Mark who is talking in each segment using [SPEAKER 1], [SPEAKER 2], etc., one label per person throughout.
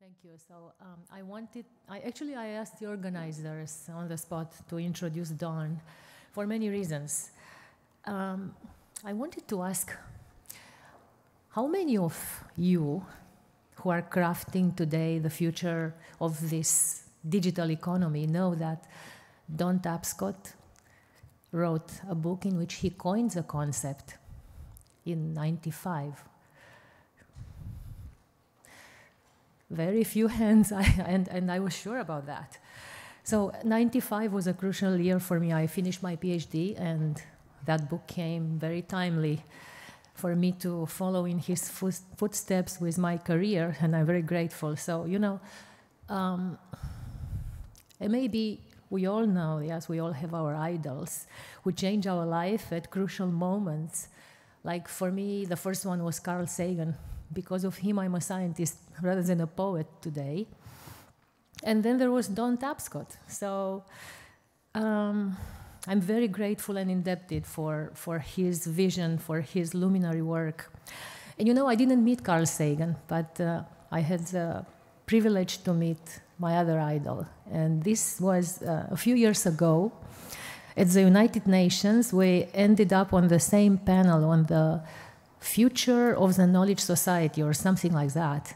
[SPEAKER 1] Thank you. So I asked the organizers on the spot to introduce Don for many reasons. I wanted to ask, how many of you who are crafting today the future of this digital economy know that Don Tapscott wrote a book in which he coined the concept in '95? Very few hands, and I was sure about that. So '95 was a crucial year for me. I finished my PhD, and that book came very timely for me to follow in his footsteps with my career, and I'm very grateful. So, you know, and maybe we all know, yes, we all have our idols who change our life at crucial moments. Like for me, the first one was Carl Sagan. Because of him, I'm a scientist rather than a poet today. And then there was Don Tapscott. So I'm very grateful and indebted for his vision, for his luminary work. And you know, I didn't meet Carl Sagan, but I had the privilege to meet my other idol. And this was a few years ago at the United Nations. We ended up on the same panel on the future of the knowledge society or something like that.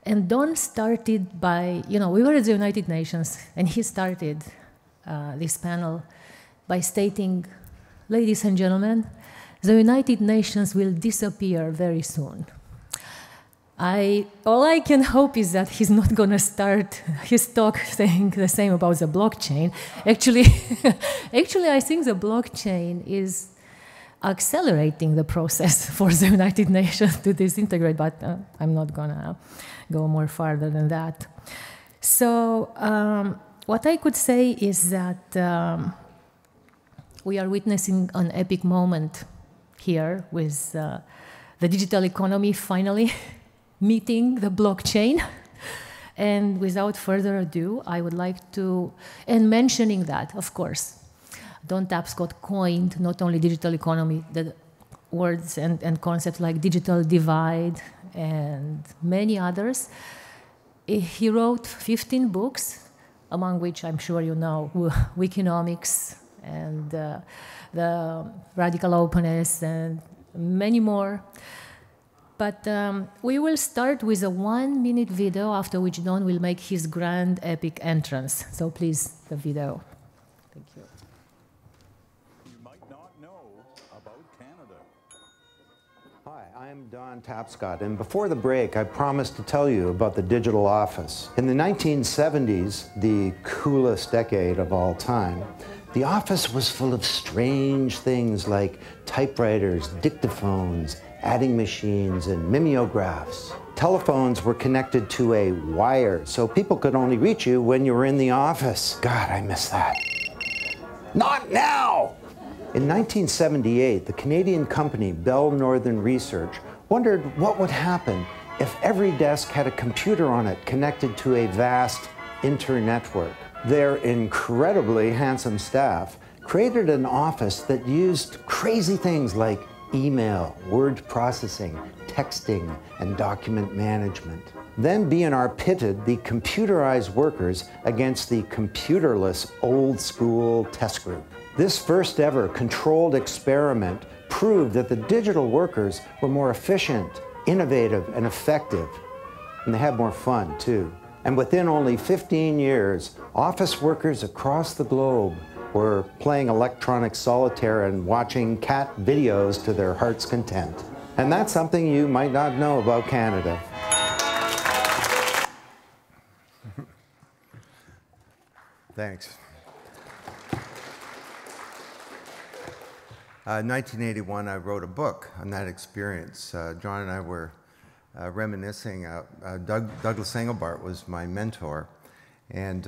[SPEAKER 1] And Don started by, you know, we were at the United Nations, and he started this panel by stating, ladies and gentlemen, the United Nations will disappear very soon. All I can hope is that he's not going to start his talk saying the same about the blockchain. Actually, I think the blockchain is accelerating the process for the United Nations to disintegrate, but I'm not going to go more farther than that. So what I could say is that we are witnessing an epic moment here with the digital economy finally meeting the blockchain. And without further ado, I would like to, and mentioning that, of course, Don Tapscott coined not only digital economy, the words and concepts like digital divide and many others. He wrote 15 books, among which I'm sure you know Wikinomics and the Radical Openness and many more. But we will start with a 1-minute video, after which Don will make his grand epic entrance. So please, the video. Thank you.
[SPEAKER 2] I'm Don Tapscott, and before the break, I promised to tell you about the digital office. In the 1970s, the coolest decade of all time, the office was full of strange things like typewriters, dictaphones, adding machines, and mimeographs. Telephones were connected to a wire, so people could only reach you when you were in the office. God, I miss that. Not now! In 1978, the Canadian company Bell Northern Research wondered what would happen if every desk had a computer on it connected to a vast internetwork. Their incredibly handsome staff created an office that used crazy things like email, word processing, texting, and document management. Then B&R pitted the computerized workers against the computerless old-school test group. This first ever controlled experiment proved that the digital workers were more efficient, innovative, and effective. And they had more fun, too. And within only 15 years, office workers across the globe were playing electronic solitaire and watching cat videos to their heart's content. And that's something you might not know about Canada. Thanks. 1981, I wrote a book on that experience. John and I were reminiscing. Douglas Engelbart was my mentor. And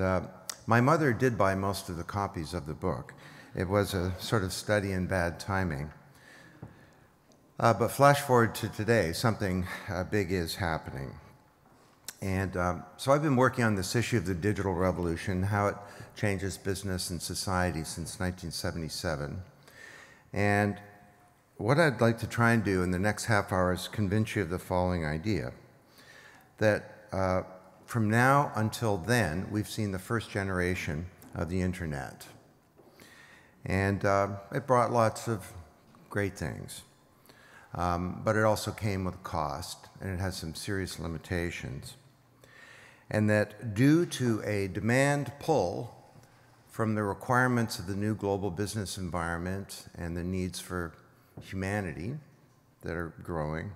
[SPEAKER 2] my mother did buy most of the copies of the book. It was a sort of study in bad timing. But flash forward to today, something big is happening. And so I've been working on this issue of the digital revolution, how it changes business and society since 1977. And what I'd like to try and do in the next half hour is convince you of the following idea, that from now until then, we've seen the first generation of the internet. And it brought lots of great things. But it also came with a cost, and it has some serious limitations. And that due to a demand pull from the requirements of the new global business environment and the needs for humanity that are growing,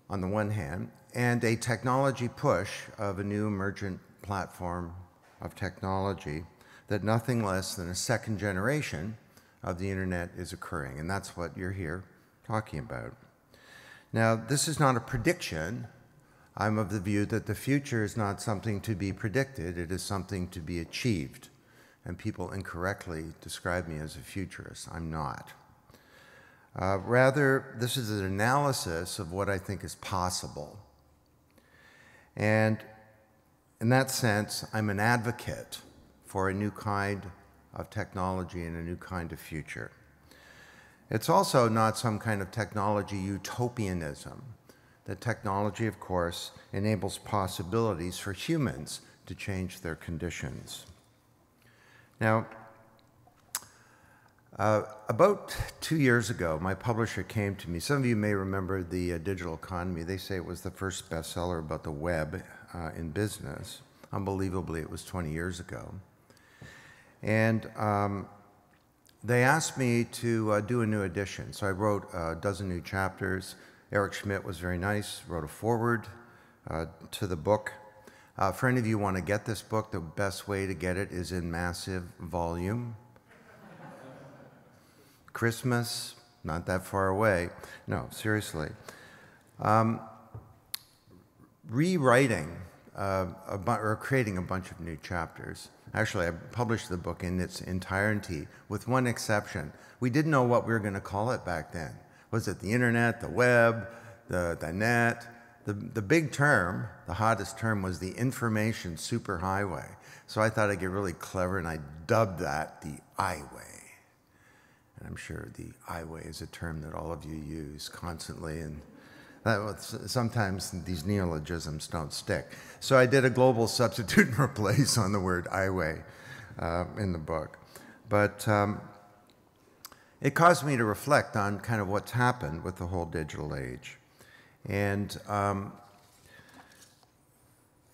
[SPEAKER 2] on the one hand, and a technology push of a new emergent platform of technology, that nothing less than a second generation of the internet is occurring. And that's what you're here talking about. Now, this is not a prediction. I'm of the view that the future is not something to be predicted, it is something to be achieved. And people incorrectly describe me as a futurist. I'm not. Rather, this is an analysis of what I think is possible. And in that sense, I'm an advocate for a new kind of technology and a new kind of future. It's also not some kind of technology utopianism. The technology, of course, enables possibilities for humans to change their conditions. Now, about 2 years ago, my publisher came to me. Some of you may remember the Digital Economy. They say it was the first bestseller about the web in business. Unbelievably, it was 20 years ago. And they asked me to do a new edition. So I wrote a dozen new chapters. Eric Schmidt was very nice, wrote a foreword to the book. For any of you who want to get this book, the best way to get it is in massive volume. Christmas, not that far away. No, seriously. Rewriting or creating a bunch of new chapters. Actually, I published the book in its entirety, with one exception. We didn't know what we were going to call it back then. Was it the internet, the web, the net? The big term, the hottest term, was the information superhighway. So I thought I'd get really clever, and I dubbed that the I-way. And I'm sure the I-way is a term that all of you use constantly, and sometimes these neologisms don't stick. So I did a global substitute and replace on the word I-way in the book. But it caused me to reflect on kind of what's happened with the whole digital age. And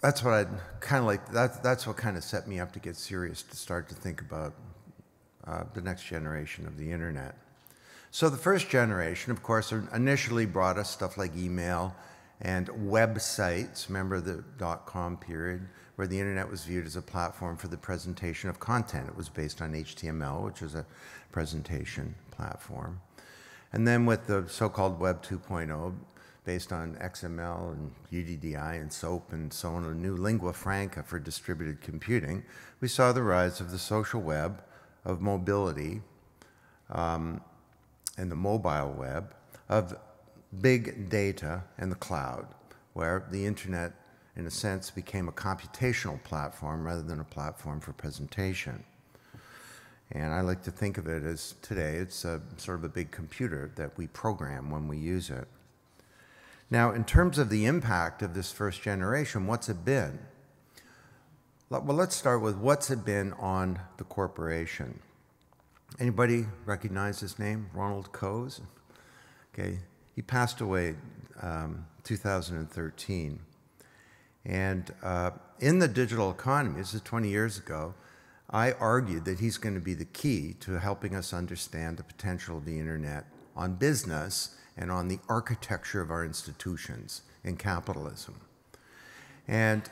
[SPEAKER 2] that's what I'd kind of like, that's what kind of set me up to get serious, to start to think about the next generation of the internet. So the first generation, of course, initially brought us stuff like email and websites. Remember the .com period, where the internet was viewed as a platform for the presentation of content. It was based on HTML, which is a presentation platform. And then with the so-called Web 2.0, based on XML and UDDI and SOAP and so on, a new lingua franca for distributed computing, we saw the rise of the social web, of mobility, and the mobile web, of big data and the cloud, where the internet, in a sense, became a computational platform rather than a platform for presentation. And I like to think of it as, today, it's a, sort of a big computer that we program when we use it. Now, in terms of the impact of this first generation, what's it been? Well, let's start with what's it been on the corporation. Anybody recognize his name? Ronald Coase? Okay, he passed away 2013. And in the digital economy, this is 20 years ago, I argued that he's going to be the key to helping us understand the potential of the internet on business and on the architecture of our institutions in capitalism. And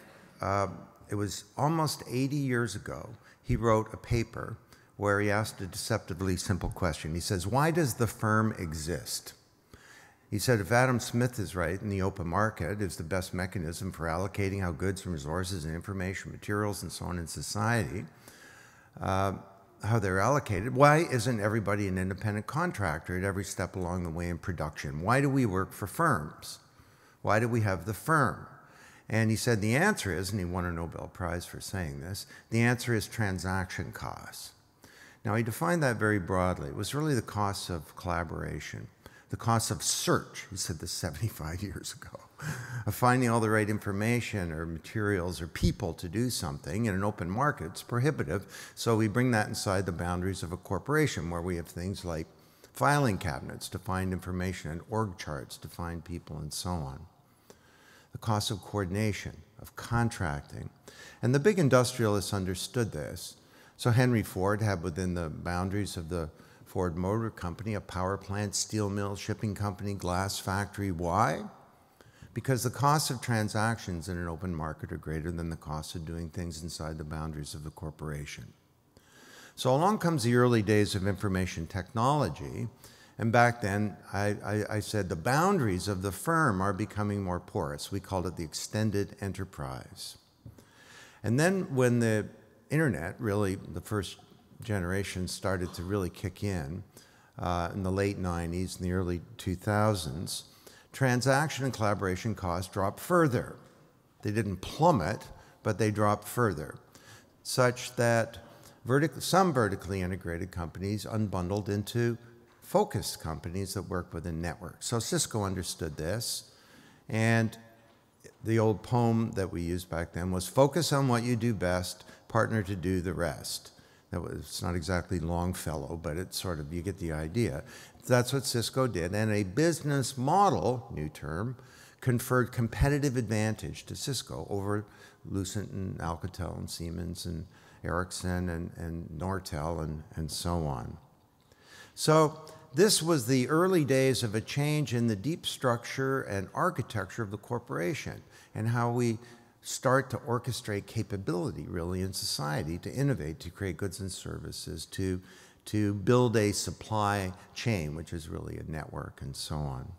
[SPEAKER 2] it was almost 80 years ago, he wrote a paper where he asked a deceptively simple question. He says, why does the firm exist? He said, if Adam Smith is right and the open market is the best mechanism for allocating how goods and resources and information, materials, and so on in society, how they're allocated, why isn't everybody an independent contractor at every step along the way in production? Why do we work for firms? Why do we have the firm? And he said the answer is, and he won a Nobel Prize for saying this, the answer is transaction costs. Now, he defined that very broadly. It was really the costs of collaboration. The cost of search, he said this 75 years ago, of finding all the right information or materials or people to do something in an open market, it's prohibitive. So we bring that inside the boundaries of a corporation where we have things like filing cabinets to find information and org charts to find people and so on. The cost of coordination, of contracting. And the big industrialists understood this. So Henry Ford had within the boundaries of the Ford Motor Company a power plant, steel mill, shipping company, glass factory. Why? Because the costs of transactions in an open market are greater than the cost of doing things inside the boundaries of the corporation. So along comes the early days of information technology, and back then I said the boundaries of the firm are becoming more porous. We called it the extended enterprise. And then when the internet, really the first generation, started to really kick in the late 90s and the early 2000s, transaction and collaboration costs dropped further. They didn't plummet, but they dropped further, such that some vertically integrated companies unbundled into focused companies that work within networks. So Cisco understood this, and the old poem that we used back then was, focus on what you do best, partner to do the rest. It's not exactly Longfellow, but it's sort of, you get the idea. That's what Cisco did, and a business model, new term, conferred competitive advantage to Cisco over Lucent and Alcatel and Siemens and Ericsson and Nortel and so on. So this was the early days of a change in the deep structure and architecture of the corporation and how we start to orchestrate capability really in society, to innovate, to create goods and services, to build a supply chain, which is really a network and so on.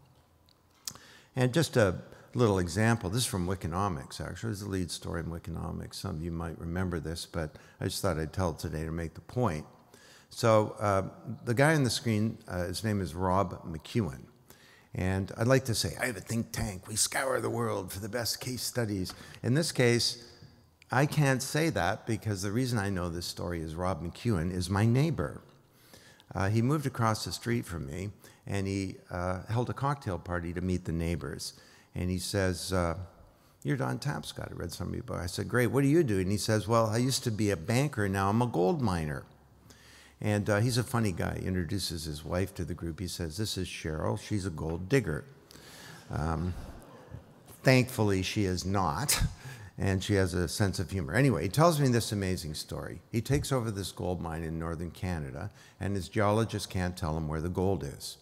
[SPEAKER 2] And just a little example, this is from Wikinomics, actually. It's the lead story in Wikinomics. Some of you might remember this, but I just thought I'd tell it today to make the point. So the guy on the screen, his name is Rob McEwen. And I'd like to say, I have a think tank. We scour the world for the best case studies. In this case, I can't say that because the reason I know this story is Rob McEwen is my neighbor. He moved across the street from me, and he held a cocktail party to meet the neighbors. And he says, you're Don Tapscott. I read some of your book. I said, great, what do you do? And he says, well, I used to be a banker, now I'm a gold miner. And he's a funny guy. He introduces his wife to the group. He says, this is Cheryl. She's a gold digger. Thankfully, she is not, and she has a sense of humor. Anyway, he tells me this amazing story. He takes over this gold mine in northern Canada, and his geologist can't tell him where the gold is.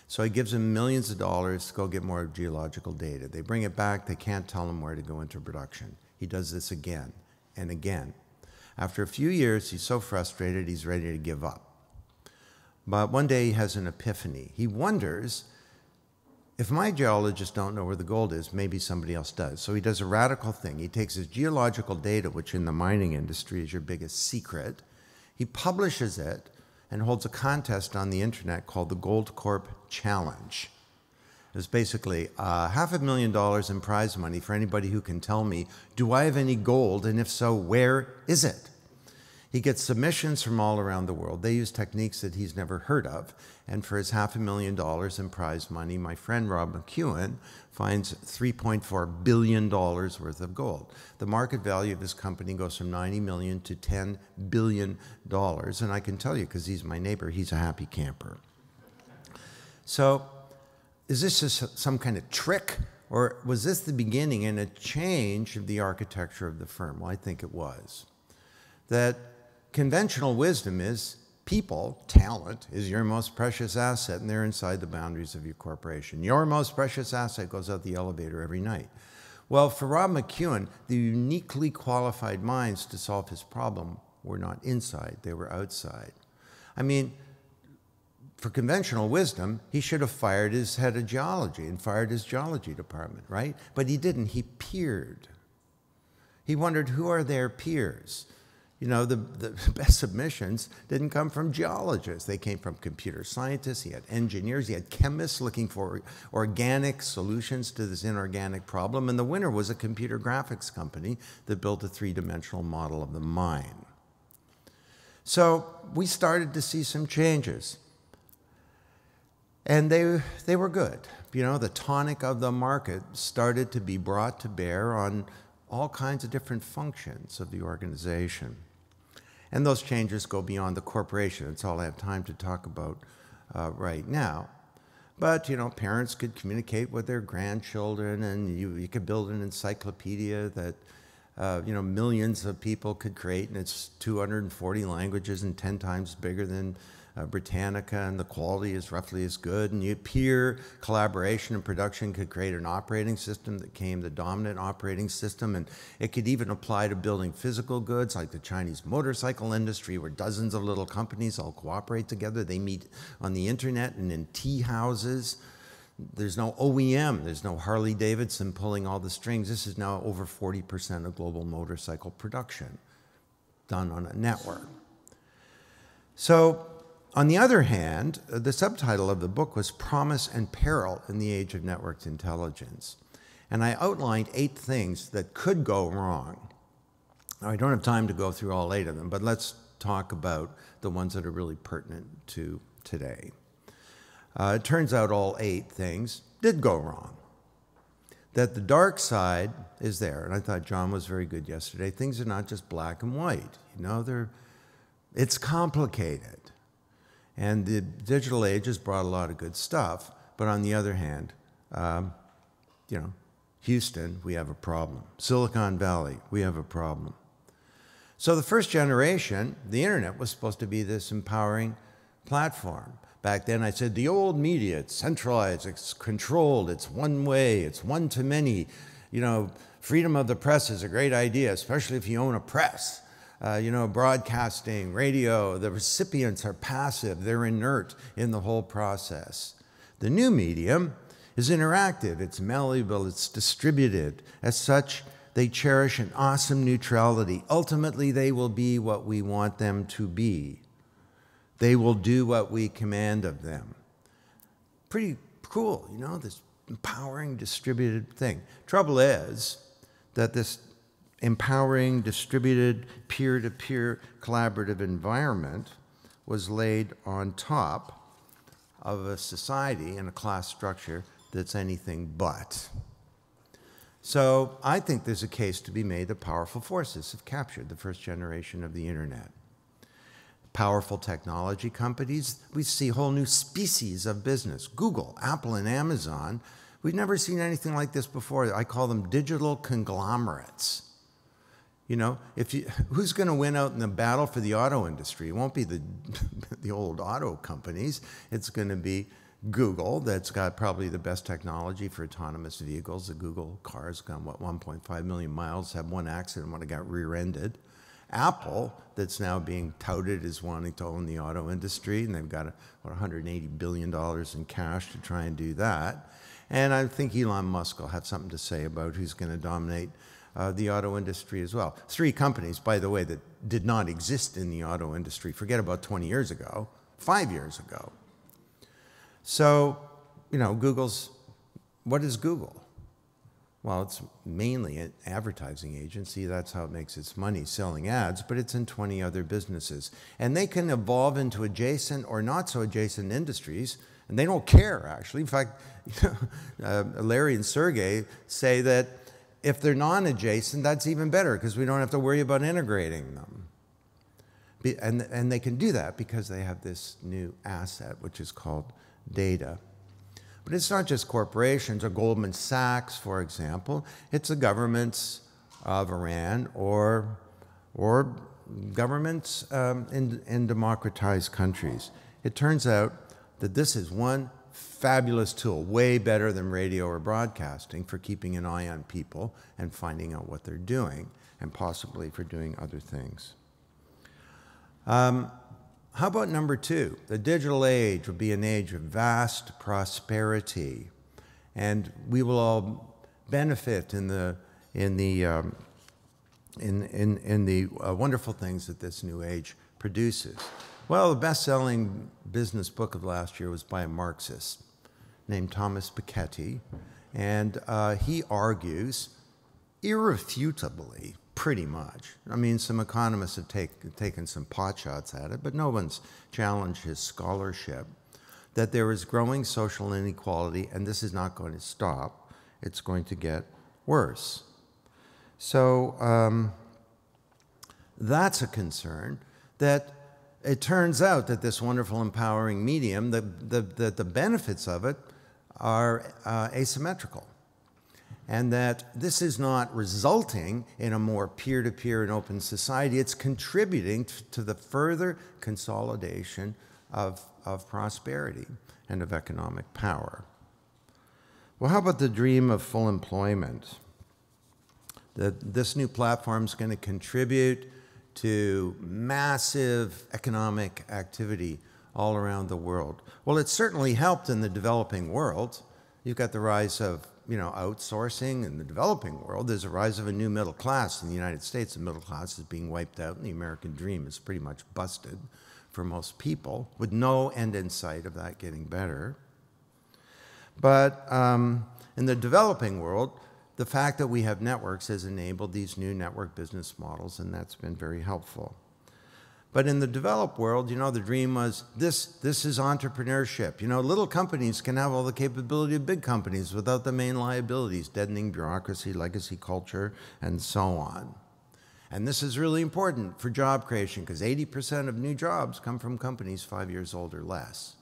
[SPEAKER 2] So he gives him millions of dollars to go get more geological data. They bring it back. They can't tell him where to go into production. He does this again and again. After a few years, he's so frustrated, he's ready to give up. But one day he has an epiphany. He wonders, if my geologists don't know where the gold is, maybe somebody else does. So he does a radical thing. He takes his geological data, which in the mining industry is your biggest secret, he publishes it and holds a contest on the internet called the Gold Corp Challenge. It's basically $500,000 in prize money for anybody who can tell me, do I have any gold, and if so, where is it? He gets submissions from all around the world. They use techniques that he's never heard of, and for his $500,000 in prize money, my friend Rob McEwen finds $3.4 billion worth of gold. The market value of his company goes from $90 million to $10 billion, and I can tell you, because he's my neighbor, he's a happy camper. So, is this just some kind of trick, or was this the beginning and a change of the architecture of the firm? Well, I think it was. That conventional wisdom is people, talent, is your most precious asset, and they're inside the boundaries of your corporation. Your most precious asset goes out the elevator every night. Well, for Rob McEwen, the uniquely qualified minds to solve his problem were not inside, they were outside. I mean, for conventional wisdom, he should have fired his head of geology and fired his geology department, right? But he didn't. He peered. He wondered, who are their peers? You know, the best submissions didn't come from geologists. They came from computer scientists. He had engineers. He had chemists looking for organic solutions to this inorganic problem. And the winner was a computer graphics company that built a three-dimensional model of the mine. So we started to see some changes. And they were good. You know, the tonic of the market started to be brought to bear on all kinds of different functions of the organization. And those changes go beyond the corporation. That's all I have time to talk about right now. But, you know, parents could communicate with their grandchildren, and you could build an encyclopedia that, you know, millions of people could create, and it's 240 languages and 10 times bigger than Britannica, and the quality is roughly as good. And peer collaboration and production could create an operating system that became the dominant operating system, and it could even apply to building physical goods like the Chinese motorcycle industry, where dozens of little companies all cooperate together. They meet on the internet and in tea houses. There's no OEM, there's no Harley Davidson pulling all the strings. This is now over 40% of global motorcycle production done on a network. So, on the other hand, the subtitle of the book was Promise and Peril in the Age of Networked Intelligence. And I outlined 8 things that could go wrong. Now, I don't have time to go through all 8 of them, but let's talk about the ones that are really pertinent to today. It turns out all 8 things did go wrong. That the dark side is there, and I thought John was very good yesterday. Things are not just black and white. You know, it's complicated. And the digital age has brought a lot of good stuff, but on the other hand, you know, Houston, we have a problem. Silicon Valley, we have a problem. So the first generation, the internet was supposed to be this empowering platform. Back then I said, the old media, it's centralized, it's controlled, it's one way, it's one to many. You know, freedom of the press is a great idea, especially if you own a press. You know, broadcasting, radio, the recipients are passive, they're inert in the whole process. The new medium is interactive, it's malleable, it's distributed. As such, they cherish an awesome neutrality. Ultimately, they will be what we want them to be. They will do what we command of them. Pretty cool, you know, this empowering, distributed thing. Trouble is that this empowering, distributed, peer-to-peer collaborative environment was laid on top of a society and a class structure that's anything but. So I think there's a case to be made that powerful forces have captured the first generation of the internet. Powerful technology companies, we see whole new species of business. Google, Apple, and Amazon, we've never seen anything like this before. I call them digital conglomerates. You know, who's going to win out in the battle for the auto industry? It won't be the old auto companies. It's going to be Google, that's got probably the best technology for autonomous vehicles. The Google car's gone, what, 1.5 million miles, had one accident when it got rear-ended. Apple, that's now being touted as wanting to own the auto industry, and they've got what, $180 billion in cash to try and do that. And I think Elon Musk will have something to say about who's going to dominate the auto industry as well. 3 companies, by the way, that did not exist in the auto industry. Forget about 20 years ago, 5 years ago. So, you know, what is Google? Well, it's mainly an advertising agency. That's how it makes its money, selling ads, but it's in 20 other businesses. And they can evolve into adjacent or not so adjacent industries, and they don't care, actually. In fact, Larry and Sergey say that if they're non-adjacent, that's even better because we don't have to worry about integrating them. And they can do that because they have this new asset, which is called data. But it's not just corporations or Goldman Sachs, for example. It's the governments of Iran or governments in democratized countries. It turns out that this is one fabulous tool, way better than radio or broadcasting for keeping an eye on people and finding out what they're doing, and possibly for doing other things. How about number 2? The digital age will be an age of vast prosperity, and we will all benefit in the wonderful things that this new age produces. Well, the best-selling business book of last year was by a Marxist named Thomas Piketty, and he argues irrefutably, pretty much. I mean, some economists have taken some pot shots at it, but no one's challenged his scholarship, that there is growing social inequality, and this is not going to stop. It's going to get worse. So that's a concern, that it turns out that this wonderful empowering medium, the benefits of it are asymmetrical. And that this is not resulting in a more peer-to-peer and open society. It's contributing to the further consolidation of prosperity and of economic power. Well, how about the dream of full employment? That this new platform is going to contribute to massive economic activity all around the world. Well, it's certainly helped in the developing world. You've got the rise of outsourcing in the developing world. There's a rise of a new middle class in the United States. The middle class is being wiped out, and the American dream is pretty much busted for most people, with no end in sight of that getting better. But in the developing world, the fact that we have networks has enabled these new network business models, and that's been very helpful. But in the developed world, the dream was this is entrepreneurship. Little companies can have all the capability of big companies without the main liabilities, deadening bureaucracy, legacy culture, and so on. And this is really important for job creation because 80% of new jobs come from companies 5 years old or less.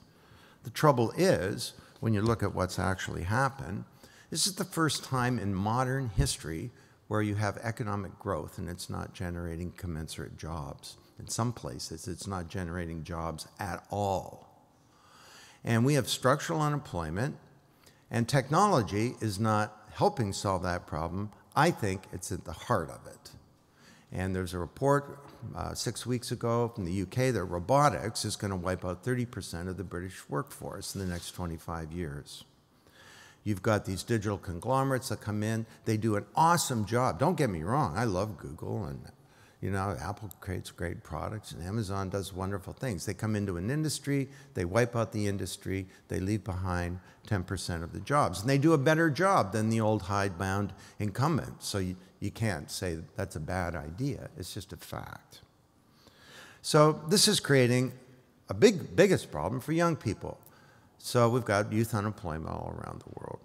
[SPEAKER 2] The trouble is, when you look at what's actually happened, this is the first time in modern history where you have economic growth and it's not generating commensurate jobs. In some places, it's not generating jobs at all. And we have structural unemployment, and technology is not helping solve that problem. I think it's at the heart of it. And there's a report 6 weeks ago from the UK that robotics is going to wipe out 30% of the British workforce in the next 25 years. You've got these digital conglomerates that come in. They do an awesome job. Don't get me wrong. I love Google, and Apple creates great products, and Amazon does wonderful things. They come into an industry, they wipe out the industry, they leave behind 10% of the jobs. And they do a better job than the old hidebound incumbents. So you can't say that's a bad idea. It's just a fact. So this is creating a biggest problem for young people. So we've got youth unemployment all around the world.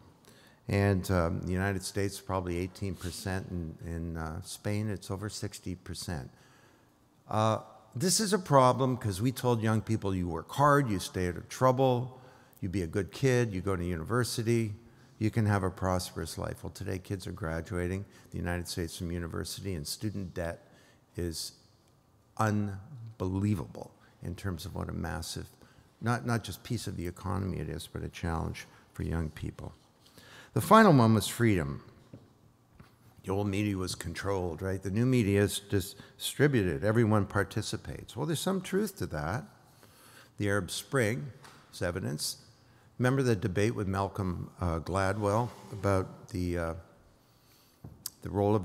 [SPEAKER 2] And the United States, probably 18%. In Spain, it's over 60%. This is a problem because we told young people, you work hard, you stay out of trouble, you be a good kid, you go to university, you can have a prosperous life. Well, today kids are graduating the United States from university, and student debt is unbelievable in terms of what a massive, not just piece of the economy it is, but a challenge for young people. The final one was freedom. The old media was controlled, right? The new media is distributed. Everyone participates. Well, there's some truth to that. The Arab Spring is evidence. Remember the debate with Malcolm Gladwell about the role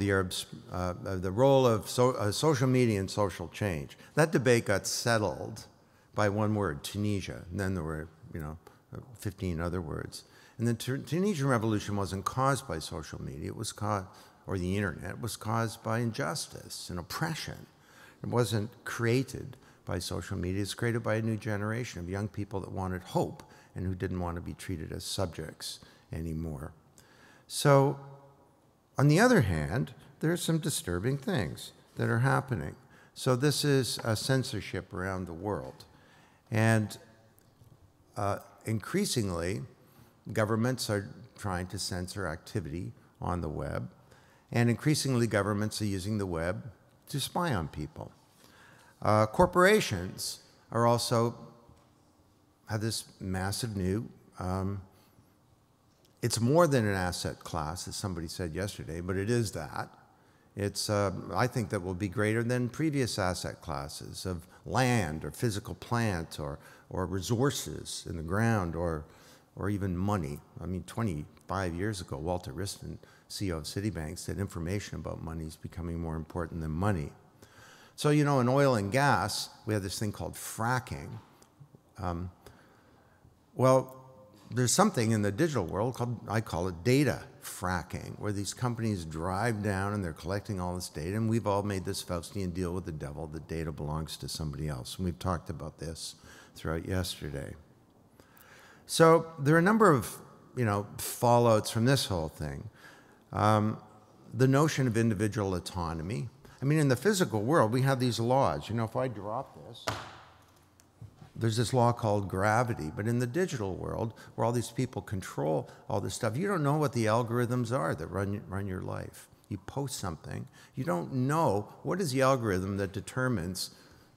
[SPEAKER 2] of social media in social change? That debate got settled by one word, Tunisia, and then there were 15 other words. And the Tunisian revolution wasn't caused by social media, it was caused, or the internet, it was caused by injustice and oppression. It wasn't created by social media, it's created by a new generation of young people that wanted hope and who didn't want to be treated as subjects anymore. So, on the other hand, there are some disturbing things that are happening. So this is censorship around the world. And increasingly, governments are trying to censor activity on the web, and increasingly governments are using the web to spy on people. Corporations are also have this massive new, it's more than an asset class, as somebody said yesterday, but it is that. It's, I think that will be greater than previous asset classes of land or physical plant or resources in the ground or even money. I mean, 25 years ago, Walter Wriston, CEO of Citibank, said information about money is becoming more important than money. So, in oil and gas, we have this thing called fracking. Well, there's something in the digital world called, I call it data fracking, where these companies drive down and they're collecting all this data, and we've all made this Faustian deal with the devil, that data belongs to somebody else. And we've talked about this throughout yesterday. So there are a number of, fallouts from this whole thing. The notion of individual autonomy. I mean, in the physical world, we have these laws. If I drop this, there's this law called gravity. But in the digital world, where all these people control all this stuff, you don't know what the algorithms are that run your life. You post something, you don't know what is the algorithm that determines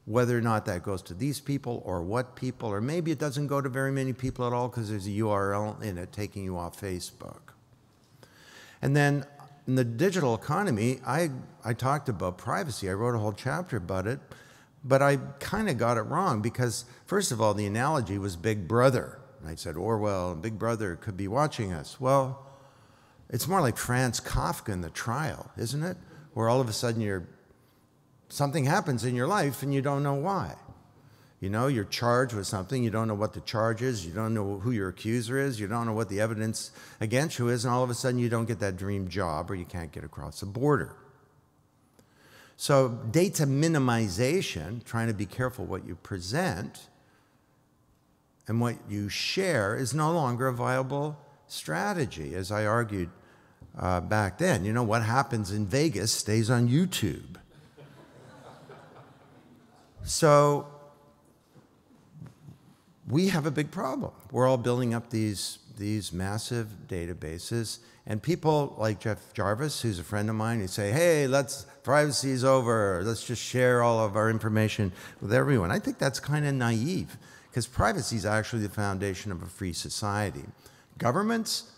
[SPEAKER 2] whether or not that goes to these people or what people, or maybe it doesn't go to very many people at all because there's a URL in it taking you off Facebook. And then in the digital economy, I talked about privacy. I wrote a whole chapter about it, but I kind of got it wrong because, first of all, the analogy was Big Brother. And I said, Orwell and Big Brother could be watching us. Well, it's more like Franz Kafka in The Trial, isn't it? Where all of a sudden something happens in your life and you don't know why. You're charged with something, you don't know what the charge is, you don't know who your accuser is, you don't know what the evidence against you is, and all of a sudden you don't get that dream job or you can't get across the border. So data minimization, trying to be careful what you present and what you share, is no longer a viable strategy, as I argued back then. What happens in Vegas stays on YouTube. So we have a big problem. We're all building up these massive databases, and people like Jeff Jarvis, who's a friend of mine, who say, hey, privacy's over, let's just share all of our information with everyone. I think that's kind of naive, because privacy is actually the foundation of a free society. Governments,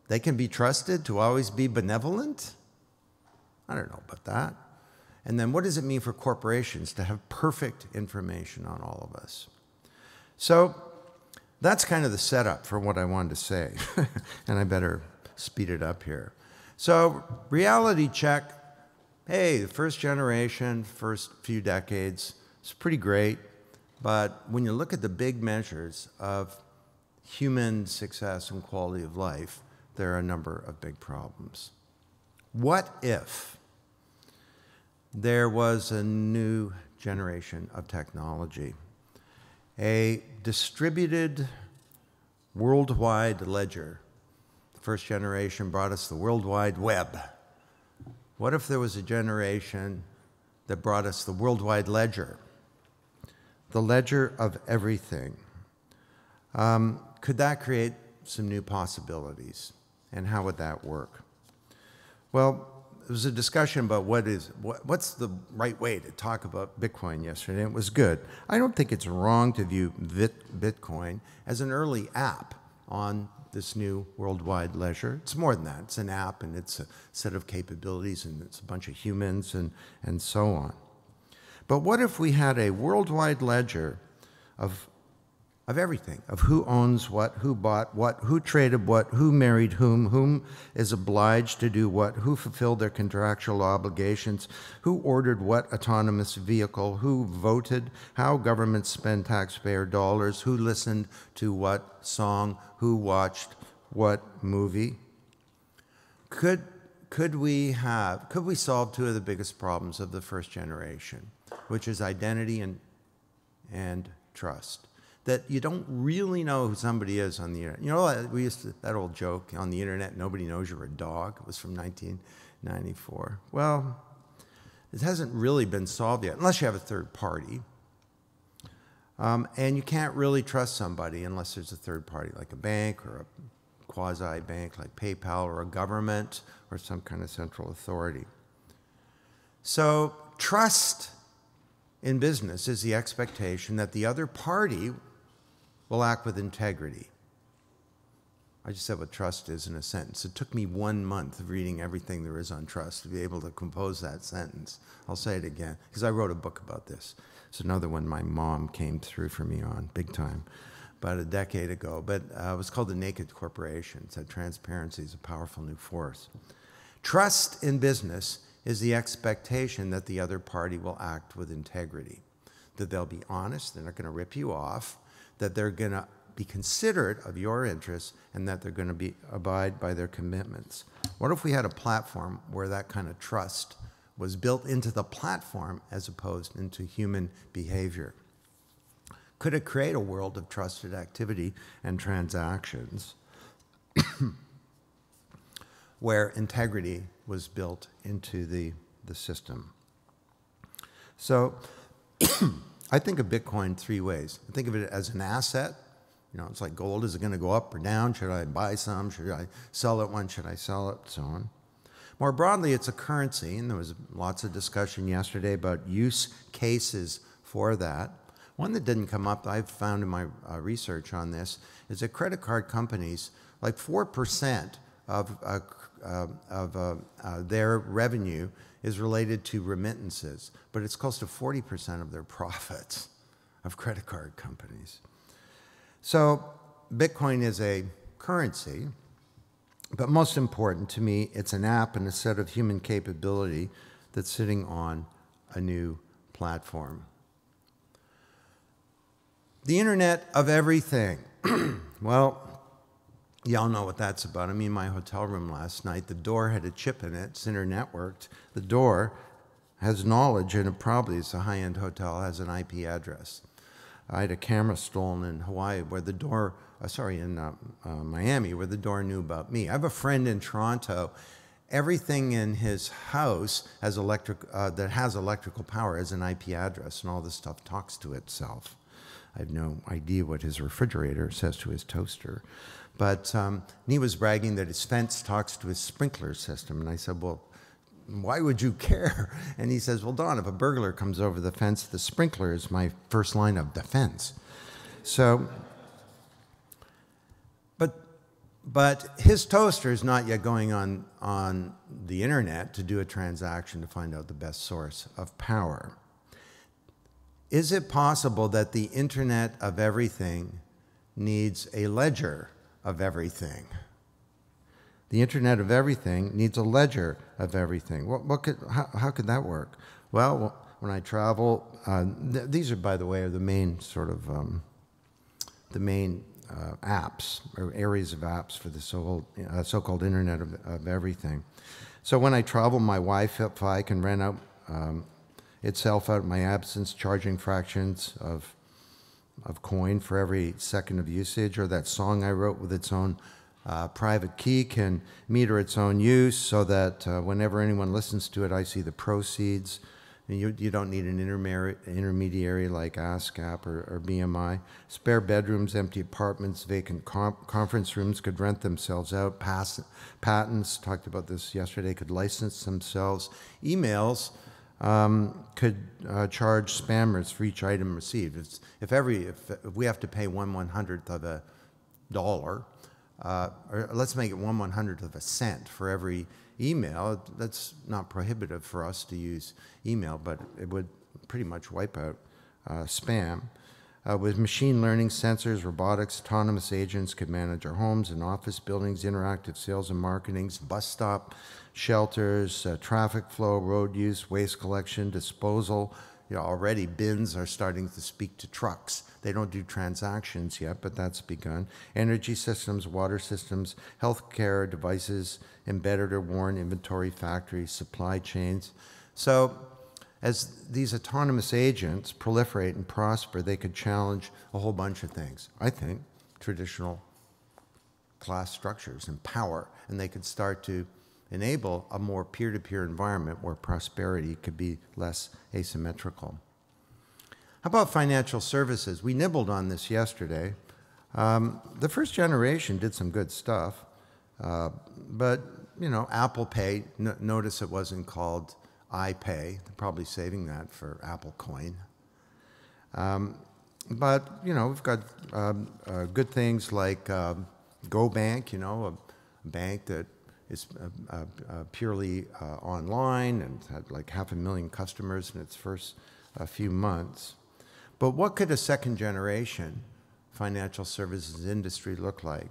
[SPEAKER 2] they can be trusted to always be benevolent? I don't know about that. And then what does it mean for corporations to have perfect information on all of us? So that's kind of the setup for what I wanted to say. And I better speed it up here. So reality check. Hey, the first generation, first few decades, it's pretty great. But when you look at the big measures of human success and quality of life, there are a number of big problems. What if there was a new generation of technology, a distributed worldwide ledger? The first generation brought us the World Wide Web. What if there was a generation that brought us the World Wide Ledger, the ledger of everything? Could that create some new possibilities? And how would that work? Well, there was a discussion about what's the right way to talk about Bitcoin yesterday, and it was good. I don't think it's wrong to view Bitcoin as an early app on this new worldwide ledger. It's more than that. It's an app, and it's a set of capabilities, and it's a bunch of humans, and so on. But what if we had a worldwide ledger of everything, of who owns what, who bought what, who traded what, who married whom is obliged to do what, who fulfilled their contractual obligations, who ordered what autonomous vehicle, who voted, how governments spend taxpayer dollars, who listened to what song, who watched what movie? Could we solve two of the biggest problems of the first generation, which is identity and trust? That you don't really know who somebody is on the internet. We used to, that old joke on the internet, nobody knows you're a dog. It was from 1994. Well, it hasn't really been solved yet, unless you have a third party. And you can't really trust somebody unless there's a third party, like a bank or a quasi-bank like PayPal, or a government or some kind of central authority. So trust in business is the expectation that the other party will act with integrity. I just said what trust is in a sentence. It took me 1 month of reading everything there is on trust to be able to compose that sentence. I'll say it again, because I wrote a book about this. It's another one my mom came through for me on, big time, about a decade ago. But it was called The Naked Corporation. It said transparency is a powerful new force. Trust in business is the expectation that the other party will act with integrity, that they'll be honest, they're not going to rip you off, that they're going to be considerate of your interests, and that they're going to abide by their commitments. What if we had a platform where that kind of trust was built into the platform as opposed into human behavior? Could it create a world of trusted activity and transactions where integrity was built into the system? So I think of Bitcoin three ways. I think of it as an asset. You know, it's like gold. Is it going to go up or down? Should I buy some? Should I sell it? When should I sell it? So on. More broadly, it's a currency, and there was lots of discussion yesterday about use cases for that. One that didn't come up, I've found in my research on this, is that credit card companies, like 4% of their revenue is related to remittances, but it's close to 40% of their profits of credit card companies. So Bitcoin is a currency, but most important to me, it's an app and a set of human capability that's sitting on a new platform. The Internet of Everything. Well, y'all know what that's about. I'm in my hotel room last night. The door had a chip in it. It's inter-networked. The door has knowledge, and it probably is a high-end hotel, has an IP address. I had a camera stolen in Hawaii where the door, in Miami, where the door knew about me. I have a friend in Toronto. Everything in his house has that has electrical power has an IP address, and all this stuff talks to itself. I have no idea what his refrigerator says to his toaster. But he was bragging that his fence talks to his sprinkler system. And I said, well, why would you care? And he says, well, Don, if a burglar comes over the fence, the sprinkler is my first line of defense. So, but his toaster is not yet going on the internet to do a transaction to find out the best source of power. Is it possible that the Internet of Everything needs a ledger of everything? The Internet of Everything needs a ledger of everything. How could that work? Well, when I travel, these are, by the way, are the main sort of apps or areas of apps for the so-called Internet of Everything. So when I travel, my Wi-Fi can rent out itself out in my absence, charging fractions of coin for every second of usage, or that song I wrote with its own private key can meter its own use so that whenever anyone listens to it, I see the proceeds. And you don't need an intermediary like ASCAP or BMI. Spare bedrooms, empty apartments, vacant conference rooms could rent themselves out. Patents, talked about this yesterday, could license themselves. Emails could charge spammers for each item received. If we have to pay 1/100th of a dollar, or let's make it 1/100th of a cent for every email, that's not prohibitive for us to use email, but it would pretty much wipe out spam. With machine learning, sensors, robotics, autonomous agents could manage our homes and office buildings, interactive sales and marketing, bus stop, shelters, traffic flow, road use, waste collection, disposal. You know, already bins are starting to speak to trucks. They don't do transactions yet, but that's begun. Energy systems, water systems, healthcare devices, embedded or worn inventory factories, supply chains. So as these autonomous agents proliferate and prosper, they could challenge a whole bunch of things. I think traditional class structures and power, and they could start to enable a more peer-to-peer environment where prosperity could be less asymmetrical. How about financial services? We nibbled on this yesterday. The first generation did some good stuff, but you know, Apple Pay, notice it wasn't called iPay. They're probably saving that for Apple Coin. But you know, we've got good things like GoBank, you know, a bank that is purely online and had like 500,000 customers in its first few months. But what could a second generation financial services industry look like?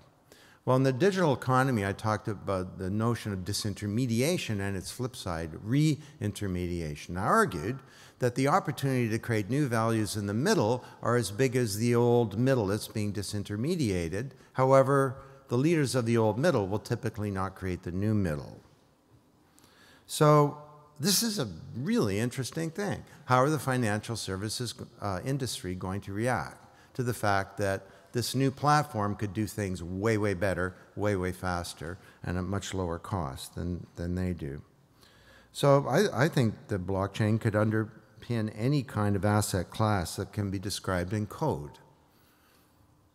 [SPEAKER 2] Well, in the digital economy, I talked about the notion of disintermediation and its flip side, re-intermediation. I argued that the opportunity to create new values in the middle are as big as the old middle that's being disintermediated. However, the leaders of the old middle will typically not create the new middle. So this is a really interesting thing. How are the financial services industry going to react? to the fact that this new platform could do things way, way better, way, way faster, and at much lower cost than they do. So I think the blockchain could underpin any kind of asset class that can be described in code.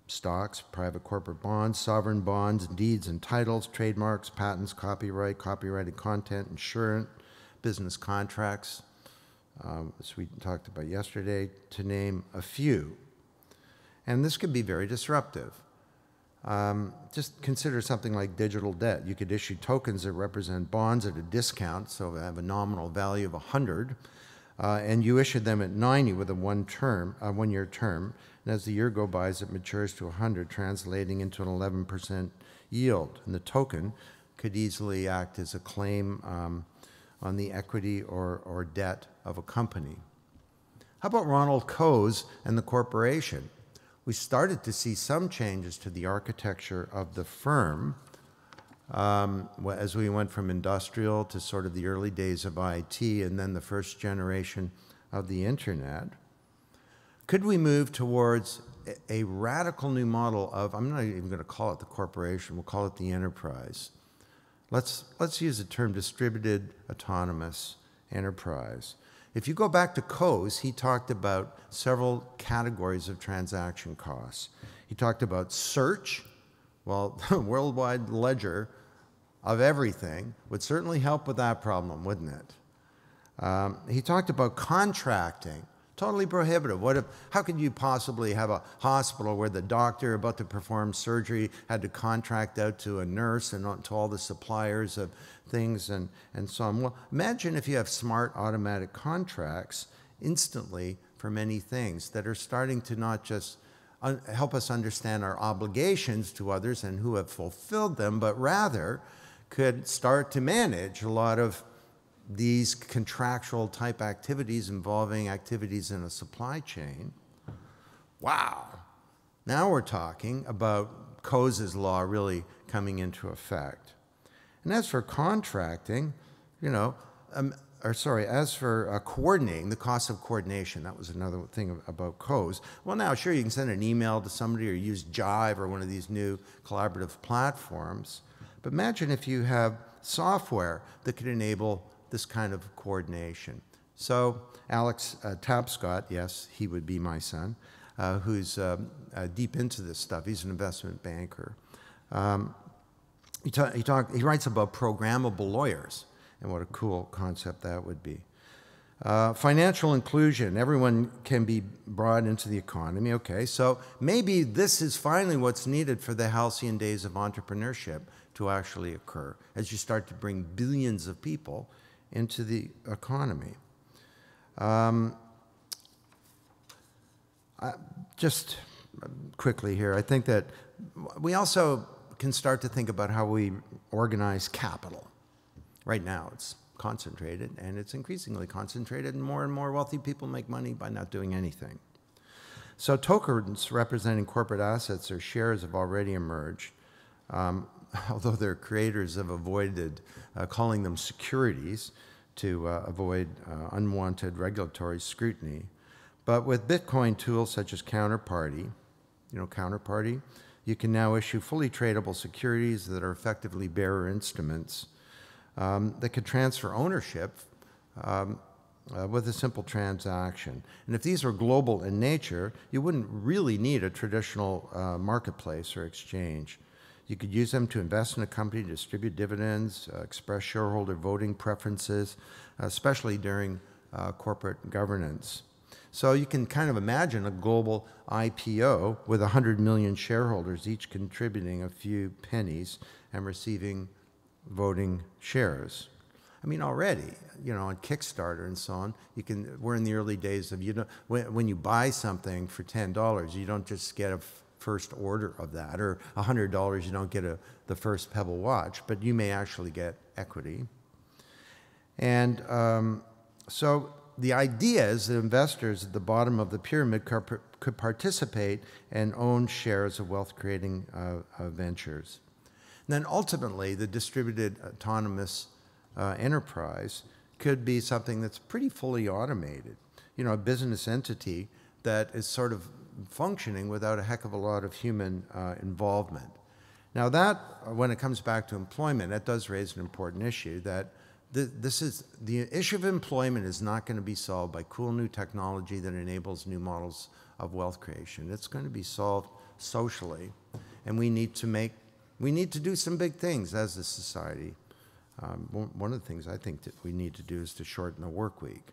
[SPEAKER 2] Stocks, private corporate bonds, sovereign bonds, deeds and titles, trademarks, patents, copyright, copyrighted content, insurance, business contracts, as we talked about yesterday, to name a few. And this could be very disruptive. Just consider something like digital debt. You could issue tokens that represent bonds at a discount, so they have a nominal value of 100, and you issued them at 90 with a one-year term, and as the year goes by, it matures to 100, translating into an 11% yield. And the token could easily act as a claim on the equity or debt of a company. How about Ronald Coase and the corporation? We started to see some changes to the architecture of the firm as we went from industrial to sort of the early days of IT and then the first generation of the internet. Could we move towards a radical new model of, I'm not even going to call it the corporation, we'll call it the enterprise. Let's use the term distributed autonomous enterprise. If you go back to Coase, he talked about several categories of transaction costs. He talked about search. Well, the worldwide ledger of everything would certainly help with that problem, wouldn't it? He talked about contracting. Totally prohibitive. How could you possibly have a hospital where the doctor about to perform surgery had to contract out to a nurse and to all the suppliers of things and so on? Well, imagine if you have smart automatic contracts instantly for many things that are starting to not just help us understand our obligations to others and who have fulfilled them, but rather could start to manage a lot of these contractual type activities involving activities in a supply chain. Wow. Now we're talking about Coase's law really coming into effect. And as for contracting, as for coordinating, the cost of coordination, that was another thing about Coase. Well, now, sure, you can send an email to somebody or use Jive or one of these new collaborative platforms. But imagine if you have software that could enable this kind of coordination. So Alex Tapscott, yes, he would be my son, who's deep into this stuff. He's an investment banker. He writes about programmable lawyers and what a cool concept that would be. Financial inclusion, everyone can be brought into the economy. Okay, so maybe this is finally what's needed for the halcyon days of entrepreneurship to actually occur as you start to bring billions of people into the economy. Just quickly here, I think that we also can start to think about how we organize capital. Right now it's concentrated, and it's increasingly concentrated, and more wealthy people make money by not doing anything. So tokens representing corporate assets or shares have already emerged, although their creators have avoided calling them securities to avoid unwanted regulatory scrutiny. But with Bitcoin tools such as Counterparty, you can now issue fully tradable securities that are effectively bearer instruments that could transfer ownership with a simple transaction. And if these were global in nature, you wouldn't really need a traditional marketplace or exchange. You could use them to invest in a company, distribute dividends, express shareholder voting preferences, especially during corporate governance. So you can kind of imagine a global IPO with 100 million shareholders, each contributing a few pennies and receiving voting shares. I mean, already, on Kickstarter and so on, we're in the early days of, when you buy something for $10, you don't just get a first order of that, or $100, you don't get the first Pebble watch, but you may actually get equity. And so the idea is that investors at the bottom of the pyramid could participate and own shares of wealth-creating ventures. And then ultimately, the distributed autonomous enterprise could be something that's pretty fully automated. A business entity that is sort of functioning without a heck of a lot of human involvement. Now that, when it comes back to employment, that does raise an important issue, that the issue of employment is not going to be solved by cool new technology that enables new models of wealth creation. It's going to be solved socially, and we need to do some big things as a society. One of the things I think that we need to do is to shorten the work week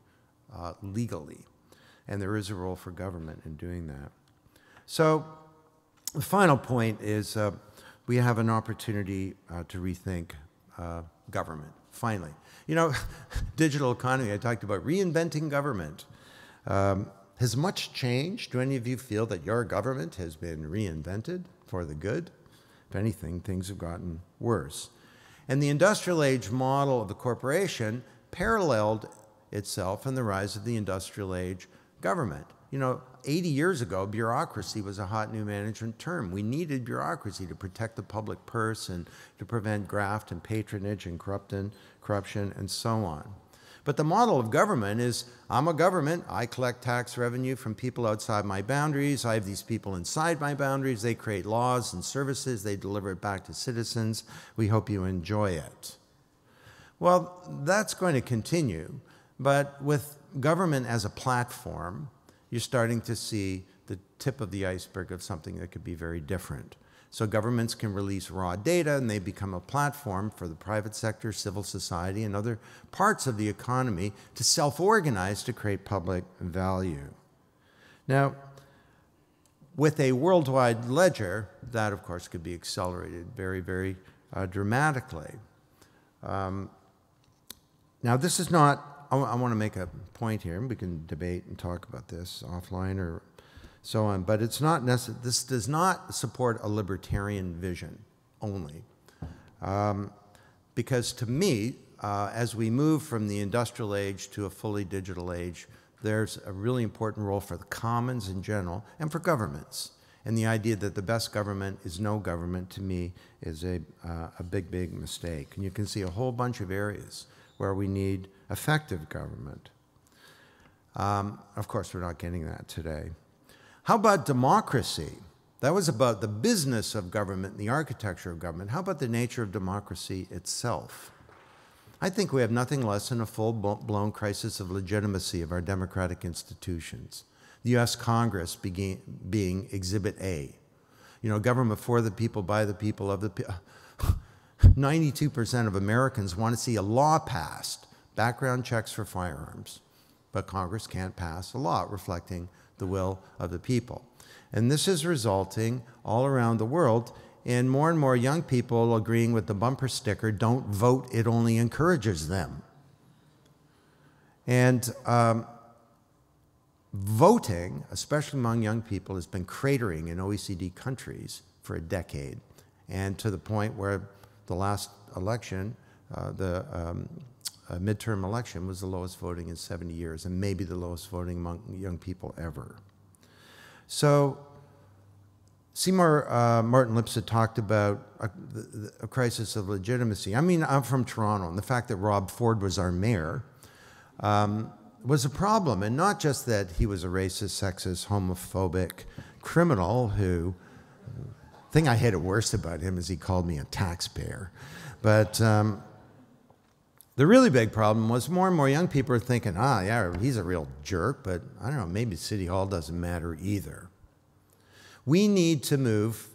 [SPEAKER 2] legally, and there is a role for government in doing that. So the final point is we have an opportunity to rethink government, finally. You know, digital economy, I talked about reinventing government. Has much changed? Do any of you feel that your government has been reinvented for the good? If anything, things have gotten worse. And the industrial age model of the corporation paralleled itself in the rise of the industrial age government. You know, 80 years ago, bureaucracy was a hot new management term. We needed bureaucracy to protect the public purse and to prevent graft and patronage and corruption and so on. But the model of government is, I'm a government, I collect tax revenue from people outside my boundaries, I have these people inside my boundaries, they create laws and services, they deliver it back to citizens, we hope you enjoy it. Well, that's going to continue, but with government as a platform, you're starting to see the tip of the iceberg of something that could be very different. So governments can release raw data and they become a platform for the private sector, civil society, and other parts of the economy to self-organize to create public value. Now, with a worldwide ledger, that of course could be accelerated very, very dramatically. Now this is not, I want to make a point here, and we can debate and talk about this offline or so on, but it's not necessary. This does not support a libertarian vision only. Because to me, as we move from the industrial age to a fully digital age, there's a really important role for the commons in general and for governments. And the idea that the best government is no government, to me, is a big, big mistake. And you can see a whole bunch of areas where we need effective government. Of course, we're not getting that today. How about democracy? That was about the business of government and the architecture of government. How about the nature of democracy itself? I think we have nothing less than a full-blown crisis of legitimacy of our democratic institutions. The U.S. Congress being Exhibit A. You know, government for the people, by the people, of the people. 92% of Americans want to see a law passed, background checks for firearms, but Congress can't pass a law reflecting the will of the people. And this is resulting all around the world in more and more young people agreeing with the bumper sticker, "Don't vote, it only encourages them." And voting, especially among young people, has been cratering in OECD countries for a decade, and to the point where the last election, midterm election, was the lowest voting in 70 years, and maybe the lowest voting among young people ever. So Seymour Martin Lipset talked about a crisis of legitimacy. I mean, I'm from Toronto, and the fact that Rob Ford was our mayor was a problem, and not just that he was a racist, sexist, homophobic criminal who, the thing I hated worst about him is he called me a taxpayer. But the really big problem was more and more young people are thinking, yeah, he's a real jerk, but I don't know, maybe City Hall doesn't matter either. We need to move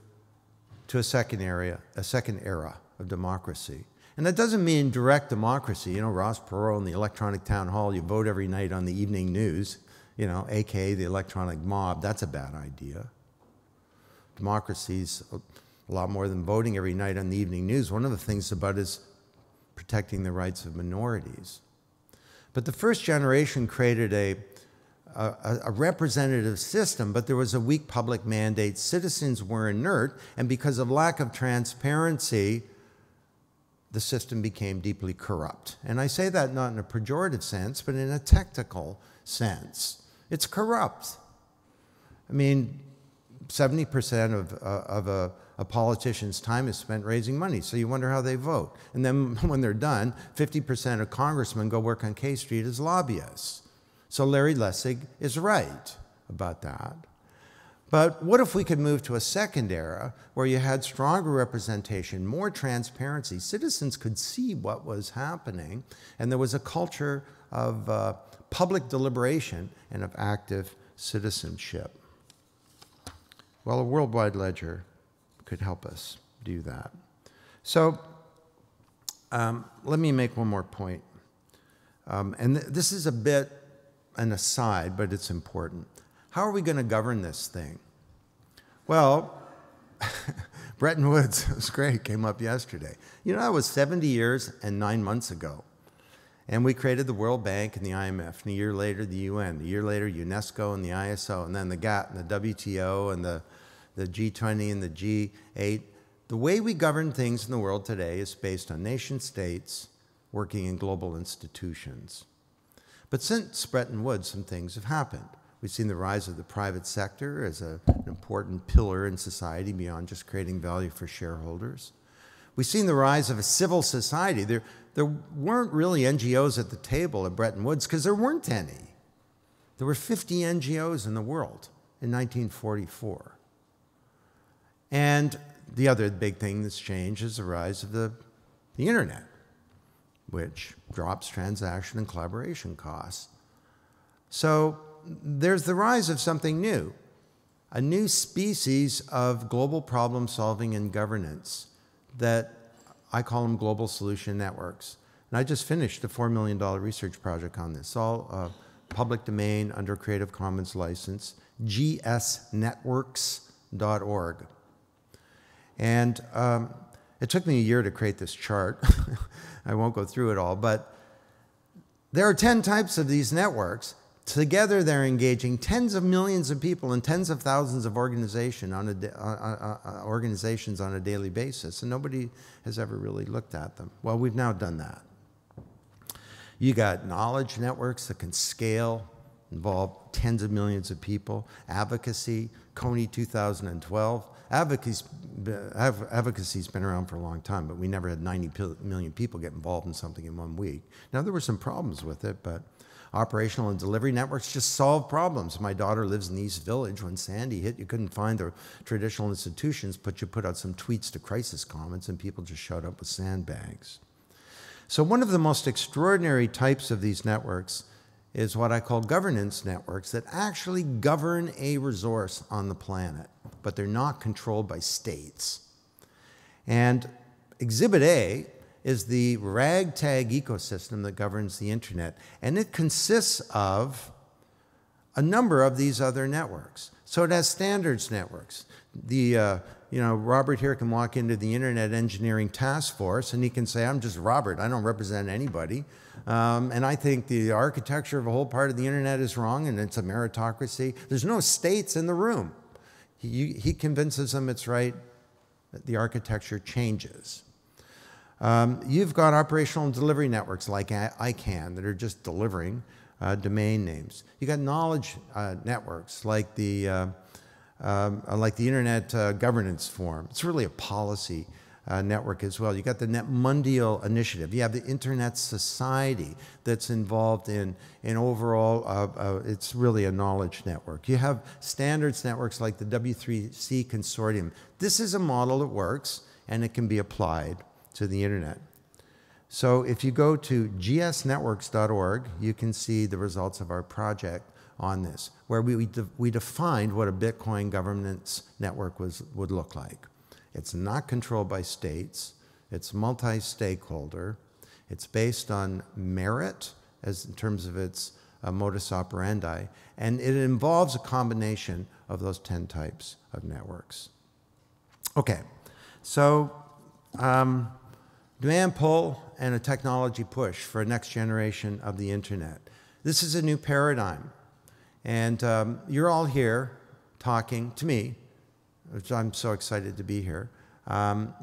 [SPEAKER 2] to a second era of democracy. And that doesn't mean direct democracy. You know, Ross Perot in the electronic town hall, you vote every night on the evening news, you know, AKA the electronic mob. That's a bad idea. Democracy's a lot more than voting every night on the evening news. One of the things about it is protecting the rights of minorities. But the first generation created a representative system, but there was a weak public mandate. Citizens were inert, and because of lack of transparency, the system became deeply corrupt. And I say that not in a pejorative sense, but in a technical sense. It's corrupt. I mean, 70% of a politician's time is spent raising money, so you wonder how they vote. And then when they're done, 50% of congressmen go work on K Street as lobbyists. So Larry Lessig is right about that. But what if we could move to a second era where you had stronger representation, more transparency, citizens could see what was happening, and there was a culture of public deliberation and of active citizenship? Well, a worldwide ledger could help us do that. So let me make one more point. And this is a bit an aside, but it's important. How are we going to govern this thing? Well, Bretton Woods, it was great, came up yesterday. You know, that was 70 years and 9 months ago. And we created the World Bank and the IMF, and a year later the UN, a year later UNESCO and the ISO, and then the GATT and the WTO and the G20 and the G8. The way we govern things in the world today is based on nation states working in global institutions. But since Bretton Woods, some things have happened. We've seen the rise of the private sector as an important pillar in society beyond just creating value for shareholders. We've seen the rise of a civil society. There weren't really NGOs at the table at Bretton Woods because there weren't any. There were 50 NGOs in the world in 1944. And the other big thing that's changed is the rise of the internet, which drops transaction and collaboration costs. So there's the rise of something new, a new species of global problem solving and governance that I call them global solution networks. And I just finished a $4 million research project on this, all public domain under Creative Commons license, gsnetworks.org. And it took me a year to create this chart. I won't go through it all, but there are 10 types of these networks. Together, they're engaging tens of millions of people and tens of thousands of organizations on a daily basis, and nobody has ever really looked at them. Well, we've now done that. You got knowledge networks that can scale, involve tens of millions of people, advocacy, Coney 2012. Advocacy's been around for a long time, but we never had 90 million people get involved in something in 1 week. Now, there were some problems with it, but operational and delivery networks just solve problems. My daughter lives in the East Village. When Sandy hit, you couldn't find the traditional institutions, but you put out some tweets to crisis comments, and people just showed up with sandbags. So one of the most extraordinary types of these networks is what I call governance networks that actually govern a resource on the planet, but they're not controlled by states. And Exhibit A is the ragtag ecosystem that governs the internet, and it consists of a number of these other networks. So it has standards networks. Robert here can walk into the Internet Engineering Task Force and he can say, I'm just Robert, I don't represent anybody. And I think the architecture of a whole part of the internet is wrong and it's a meritocracy. There's no states in the room. He convinces them it's right, the architecture changes. You've got operational and delivery networks like ICANN that are just delivering domain names. You got knowledge networks like the Internet Governance Forum. It's really a policy network as well. You got the Net Mundial Initiative. You have the Internet Society that's involved in overall, it's really a knowledge network. You have standards networks like the W3C Consortium. This is a model that works and it can be applied to the internet. So if you go to gsnetworks.org, you can see the results of our project on this, where we defined what a Bitcoin governance network would look like. It's not controlled by states. It's multi-stakeholder. It's based on merit as in terms of its modus operandi, and it involves a combination of those 10 types of networks. Okay, so demand pull and a technology push for a next generation of the internet. This is a new paradigm. And you're all here talking to me, which I'm so excited to be here.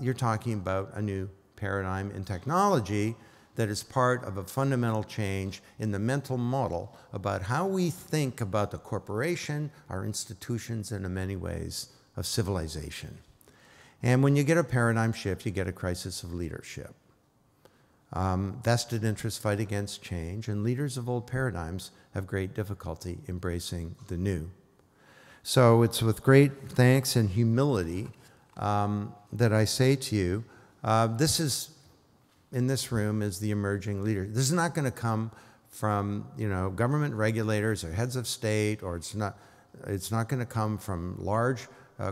[SPEAKER 2] You're talking about a new paradigm in technology that is part of a fundamental change in the mental model about how we think about the corporation, our institutions, and in many ways of civilization. And when you get a paradigm shift, you get a crisis of leadership. Vested interests fight against change, and leaders of old paradigms have great difficulty embracing the new. So it's with great thanks and humility that I say to you, this is, in this room, is the emerging leader. This is not going to come from, you know, government regulators or heads of state, or it's not going to come from large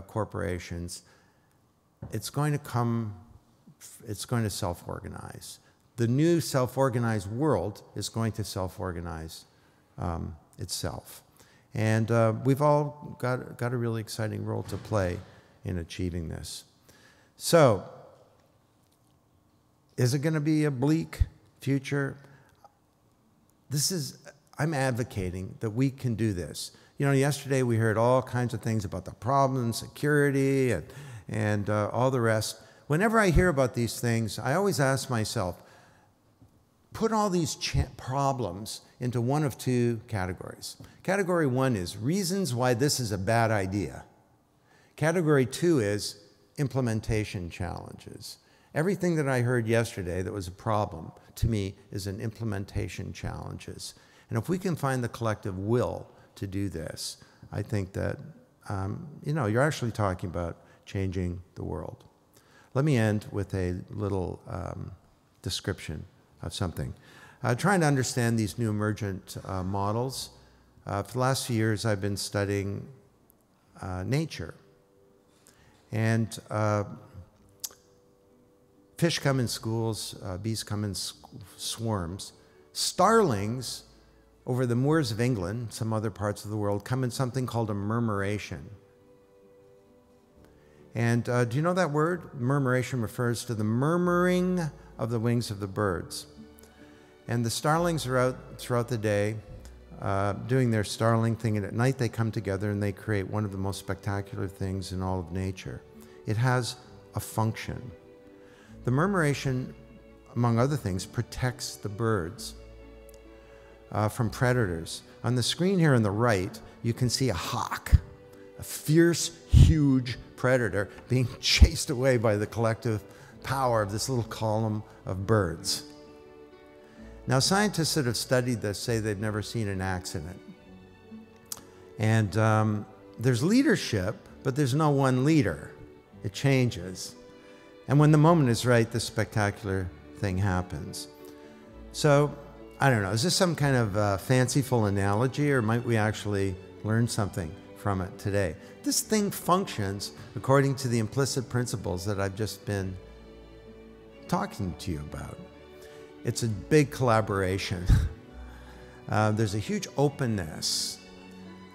[SPEAKER 2] corporations. It's going to self-organize. The new self-organized world is going to self-organize itself. And we've all got a really exciting role to play in achieving this. So, is it going to be a bleak future? I'm advocating that we can do this. You know, yesterday we heard all kinds of things about the problems, security, and all the rest. Whenever I hear about these things, I always ask myself, put all these problems into one of two categories. Category one is reasons why this is a bad idea. Category two is implementation challenges. Everything that I heard yesterday that was a problem, to me, is an implementation challenges. And if we can find the collective will to do this, I think that, you know, you're actually talking about changing the world. Let me end with a little description of something. Trying to understand these new emergent models. For the last few years, I've been studying nature. And fish come in schools, bees come in swarms. Starlings over the moors of England, some other parts of the world, come in something called a murmuration. And do you know that word? Murmuration refers to the murmuring of the wings of the birds. And the starlings are out throughout the day doing their starling thing, and at night they come together and they create one of the most spectacular things in all of nature. It has a function. The murmuration, among other things, protects the birds from predators. On the screen here on the right, you can see a hawk, a fierce, huge predator being chased away by the collective power of this little column of birds. Now, scientists that have studied this say they've never seen an accident. And there's leadership, but there's no one leader. It changes. And when the moment is right, this spectacular thing happens. So, I don't know, is this some kind of fanciful analogy, or might we actually learn something from it today? This thing functions according to the implicit principles that I've just been talking to you about. It's a big collaboration. There's a huge openness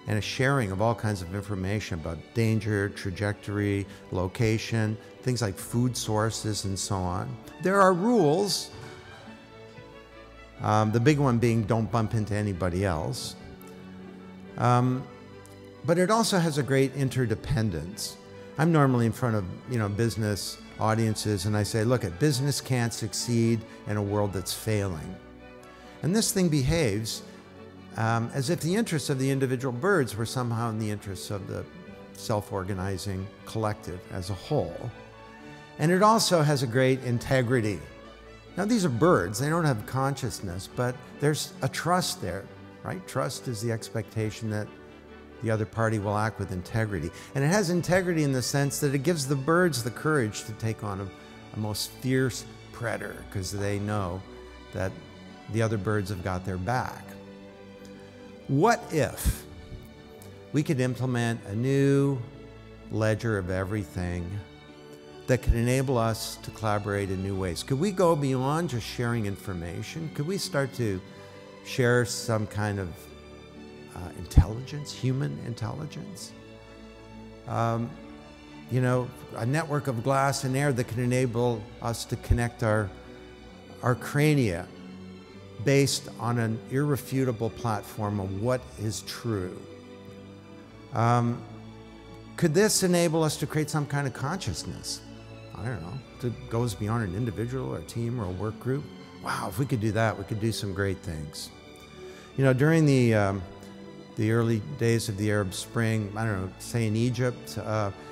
[SPEAKER 2] and a sharing of all kinds of information about danger, trajectory, location, things like food sources and so on. There are rules, the big one being don't bump into anybody else. But it also has a great interdependence. I'm normally in front of, you know, business audiences, and I say, look, business can't succeed in a world that's failing. And this thing behaves as if the interests of the individual birds were somehow in the interests of the self-organizing collective as a whole. And it also has a great integrity. Now, these are birds. They don't have consciousness, but there's a trust there, right? Trust is the expectation that the other party will act with integrity. And it has integrity in the sense that it gives the birds the courage to take on a most fierce predator, because they know that the other birds have got their back. What if we could implement a new ledger of everything that could enable us to collaborate in new ways? Could we go beyond just sharing information? Could we start to share some kind of intelligence, human intelligence? You know, a network of glass and air that can enable us to connect our crania based on an irrefutable platform of what is true. Could this enable us to create some kind of consciousness? I don't know, that goes beyond an individual or a team or a work group? Wow, if we could do that, we could do some great things. You know, during the early days of the Arab Spring, I don't know, say in Egypt,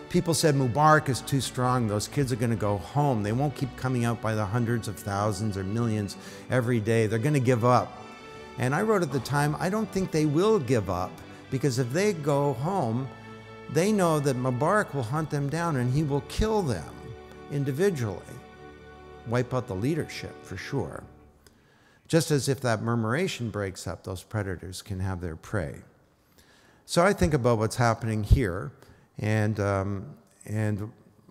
[SPEAKER 2] people said Mubarak is too strong. Those kids are going to go home. They won't keep coming out by the hundreds of thousands or millions every day. They're going to give up. And I wrote at the time, I don't think they will give up, because if they go home, they know that Mubarak will hunt them down and he will kill them individually, wipe out the leadership for sure. Just as if that murmuration breaks up, those predators can have their prey. So I think about what's happening here and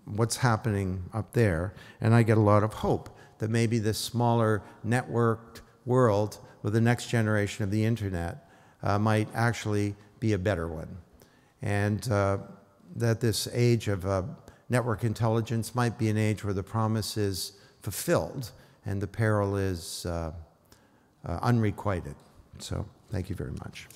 [SPEAKER 2] what's happening up there, and I get a lot of hope that maybe this smaller networked world with the next generation of the internet might actually be a better one. And that this age of network intelligence might be an age where the promise is fulfilled and the peril is unrequited. So thank you very much.